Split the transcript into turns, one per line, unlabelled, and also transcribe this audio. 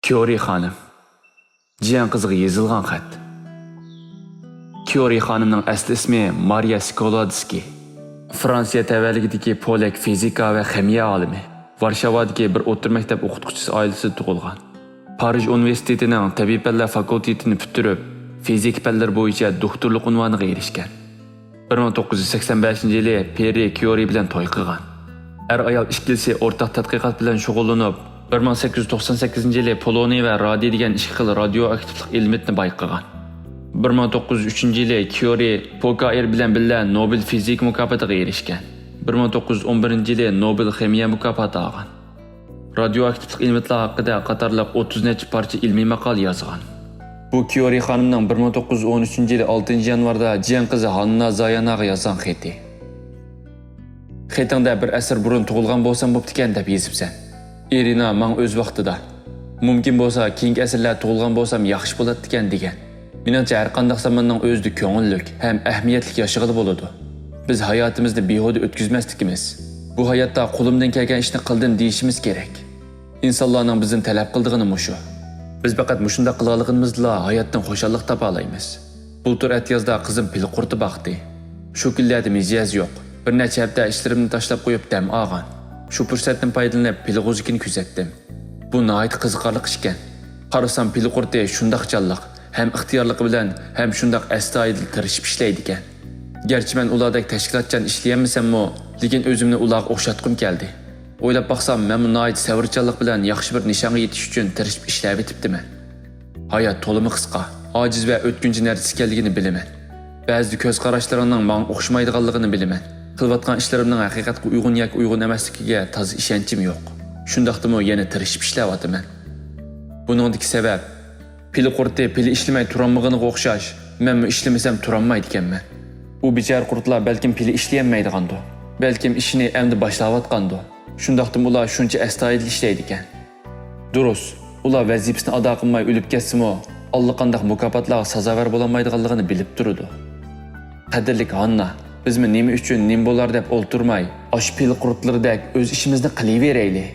Kyori xonim. Jiyan qiziga yozilgan xat. Kyori xonimning asli ismi Mariya Skoladskiy. Fransiya tavalligidagi polak fizika va ximiya olimi. Varshavadagi bir o'rta maktab o'qituvchisi oilasida tug'ilgan. Parij universitetining tabiiy fanlar fakultetini bitirib, fizik fanlar bo'yicha doktorlik unvoniga erishgan. 1985-yili Peri Kyori bilan to'y qilgan. Ayol ikkilisi o'rtaq tadqiqot bilan shug'ullanib, 1898-yili poloniy va radiy degan ikki xil radioaktivlik ilmini bayqagan. 1903-yili Kyori Pokair bilan birga Nobel fizik mukofotiga erishgan. 1911-yili Nobel ximiya mukofoti olgan. Radioaktivlik ilmlar haqida qatorliq 30 necha parcha ilmiy maqola yozgan. Bu Kyori xonimning 1913-yili 6-yanvarda jiyan qizi Hanna Zayanaga yozgan xati. Xatingda bir asr burun tug'ilgan bo'lsam bo'pti ekan deb yozibsan. Irina men o'z vaqtida mumkin bo'lsa keyingi asrlar tug'ilgan bo'lsam yaxshi bo'ladi ekan degan. Menimcha har qanday zamonning o'zida ko'ngillik ham ahamiyatli yashag'ili bo'ladi. Biz hayotimizni behuda o'tkazmasligimiz, bu hayotda qo'limdan kelgan ishni qildim deyishimiz kerak. İnsanlarning bizdan talab qildig'ini mushu. Biz faqat mushunda qila olganimizda hayotdan xo'shallik topa olamiz. Bultur atyazda qizim pil qurti baqdi. Shu kunlarda mijaz yo'q. Bir necha hafta ishlarimni tashlab qo'yib dam olgan. Shu fursatdan foydalanib pilg'uzikini kuzatdim. Bu nihoyat qiziqarli ekan. Qarasam pil qurti shundaq jalliq, ham ixtiyorligi bilan ham shundaq astoydil tirishib ishlaydi ekan. Gerçi men ulardek tashkilotchan ishlayamsam-mo, lekin o'zimni ularga o'xshatqim keldi. O'ylab baqsam, men nihoyat savrchanlik bilan yaxshi bir nishonga yetish uchun tirishib ishlab etibdiman. Hayot to'limi qisqa, ojiz va o'tkinchi narsa ekanligini bilaman. Ba'zi ko'z qarashlarimning menga o'xshamaydiganligini bilaman. Qilayotgan ishlarimning haqiqatga uyg'un yoki uyg'un emasligiga toza ishonchim yo'q. Shundaqdimi yana tirishib ishlayapman. Buningdagi sabab pili qurti pili ishlamay turolmaganiga o'xshash, men ishlamasam turolmaydi ekanman. U bichar qurtlar balkim pili ishlayolmaydigandi. Balkim ishini endi boshlayotgandi. Shundaqdimi ular shuncha astoydil ishlaydi ekan. Durust, ular vazifasini ado qilmay o'lib ketsa-mo, allaqanday mukofotlarga sazovor bo'lolmaydiganligini bilib turadi. Qadrli Hanna, biz nima uchun nim bo'lar deb o'ltirmay, osh pil qurtlaridek o'z ishimizni qilaveraylik.